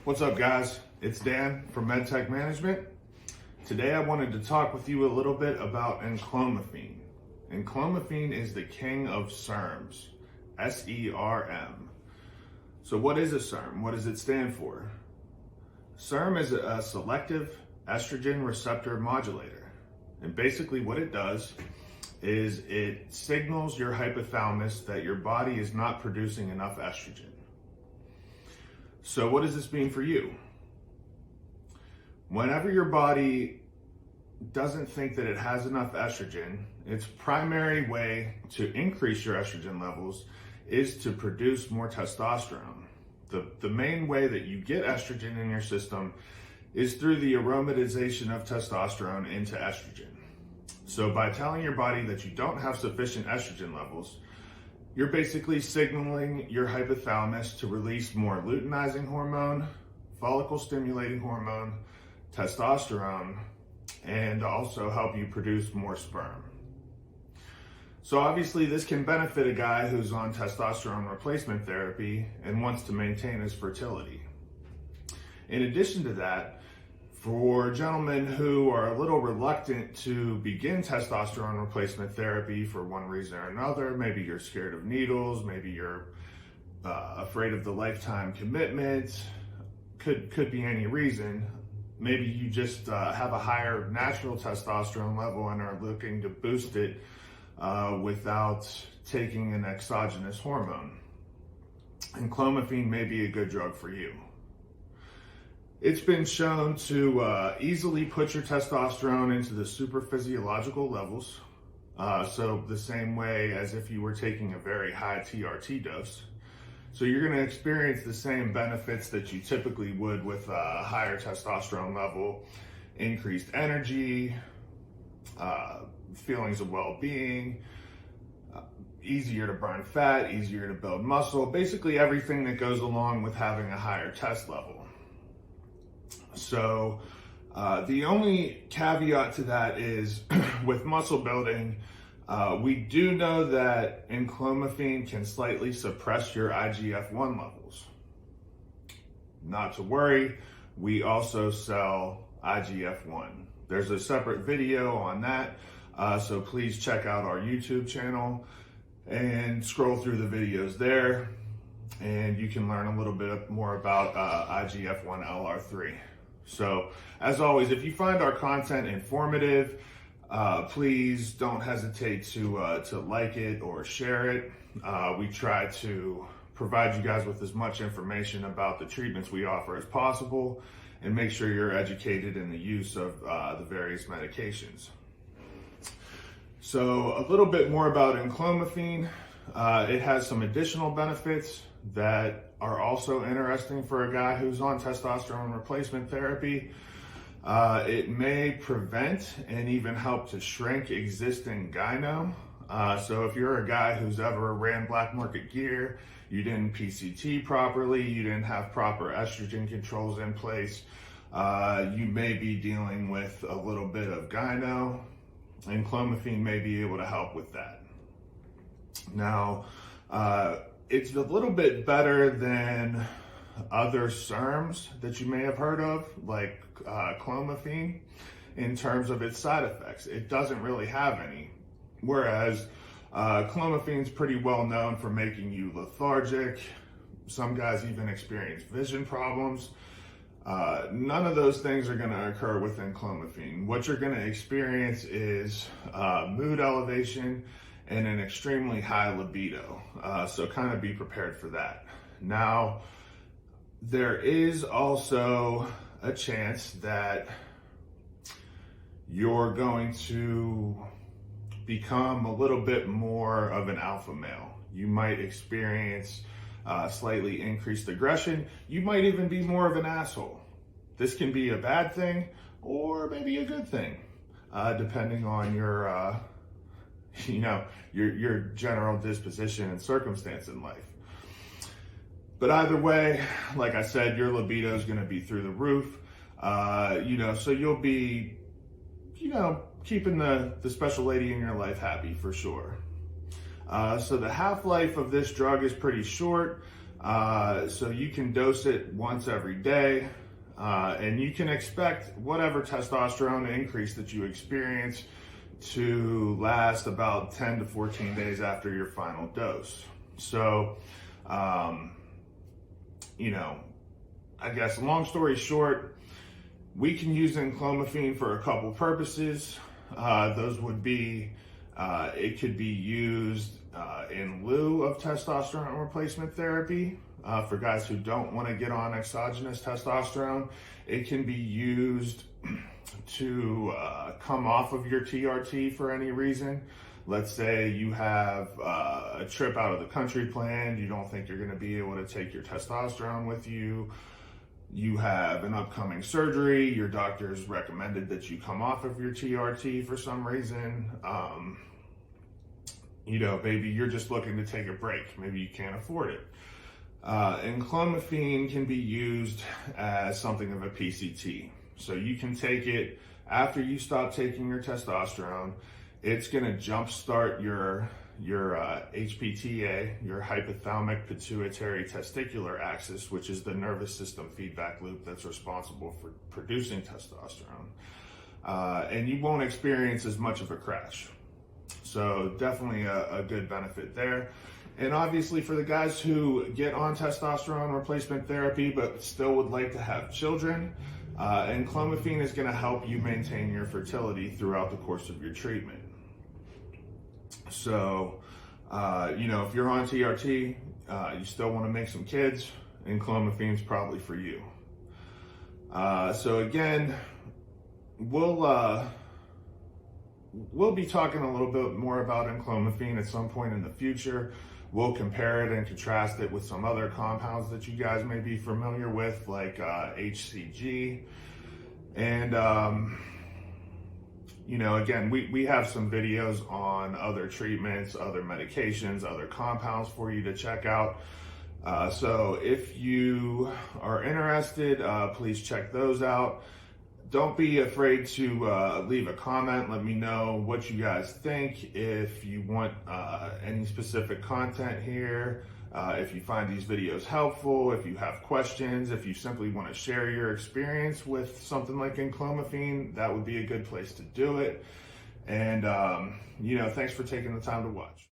What's up, guys? It's Dan from MedTech Management. Today I wanted to talk with you a little bit about enclomiphene. Enclomiphene is the king of SERMs, S-E-R-M. So what is a SERM? What does it stand for? SERM is a selective estrogen receptor modulator. And basically what it does is it signals your hypothalamus that your body is not producing enough estrogen. So what does this mean for you? Whenever your body doesn't think that it has enough estrogen, its primary way to increase your estrogen levels is to produce more testosterone. The main way that you get estrogen in your system is through the aromatization of testosterone into estrogen. So by telling your body that you don't have sufficient estrogen levels, you're basically signaling your hypothalamus to release more luteinizing hormone, follicle stimulating hormone, testosterone, and also help you produce more sperm. So obviously this can benefit a guy who's on testosterone replacement therapy and wants to maintain his fertility. In addition to that, for gentlemen who are a little reluctant to begin testosterone replacement therapy for one reason or another, maybe you're scared of needles, maybe you're afraid of the lifetime commitment, could be any reason. Maybe you just have a higher natural testosterone level and are looking to boost it without taking an exogenous hormone. Enclomiphene may be a good drug for you. It's been shown to easily put your testosterone into the super physiological levels. So the same way as if you were taking a very high TRT dose. So you're going to experience the same benefits that you typically would with a higher testosterone level: increased energy, feelings of well-being, easier to burn fat, easier to build muscle, basically everything that goes along with having a higher test level. So the only caveat to that is with muscle building, we do know that enclomiphene can slightly suppress your IGF-1 levels. Not to worry, we also sell IGF-1. There's a separate video on that, so please check out our YouTube channel and scroll through the videos there, and you can learn a little bit more about IGF-1 LR3. So, as always, if you find our content informative, please don't hesitate to like it or share it. We try to provide you guys with as much information about the treatments we offer as possible and make sure you're educated in the use of the various medications. So, a little bit more about enclomiphene. It has some additional benefits that are also interesting for a guy who's on testosterone replacement therapy. It may prevent and even help to shrink existing gyno. So if you're a guy who's ever ran black market gear, you didn't PCT properly, you didn't have proper estrogen controls in place, you may be dealing with a little bit of gyno, and enclomiphene may be able to help with that. Now, it's a little bit better than other SERMs that you may have heard of, like clomiphene, in terms of its side effects. It doesn't really have any, whereas clomiphene's pretty well known for making you lethargic. Some guys even experience vision problems. None of those things are going to occur with enclomiphene. What you're going to experience is mood elevation and an extremely high libido. So kind of be prepared for that. Now, there is also a chance that you're going to become a little bit more of an alpha male. You might experience slightly increased aggression. You might even be more of an asshole. This can be a bad thing or maybe a good thing, depending on your your general disposition and circumstance in life. But either way, like I said, your libido is going to be through the roof. So you'll be, keeping the special lady in your life happy for sure. So the half-life of this drug is pretty short. So you can dose it once every day, and you can expect whatever testosterone increase that you experience to last about 10 to 14 days after your final dose. So, I guess long story short, we can use enclomiphene for a couple purposes. Those would be, it could be used in lieu of testosterone replacement therapy. For guys who don't want to get on exogenous testosterone, it can be used to come off of your TRT for any reason. Let's say you have a trip out of the country planned, you don't think you're going to be able to take your testosterone with you. You have an upcoming surgery, your doctor's recommended that you come off of your TRT for some reason. Maybe you're just looking to take a break. Maybe you can't afford it. Enclomiphene can be used as something of a PCT. So you can take it after you stop taking your testosterone. It's going to jumpstart your HPTA, your hypothalamic pituitary testicular axis, which is the nervous system feedback loop that's responsible for producing testosterone. And you won't experience as much of a crash. So definitely a good benefit there. And obviously for the guys who get on testosterone replacement therapy but still would like to have children, enclomiphene is going to help you maintain your fertility throughout the course of your treatment. So, if you're on TRT, you still want to make some kids, enclomiphene is probably for you. So again, we'll be talking a little bit more about enclomiphene at some point in the future. We'll compare it and contrast it with some other compounds that you guys may be familiar with, like HCG. And, again, we have some videos on other treatments, other medications, other compounds for you to check out. So if you are interested, please check those out. Don't be afraid to leave a comment. Let me know what you guys think. If you want any specific content here, if you find these videos helpful, if you have questions, if you simply want to share your experience with something like enclomiphene, that would be a good place to do it. And, thanks for taking the time to watch.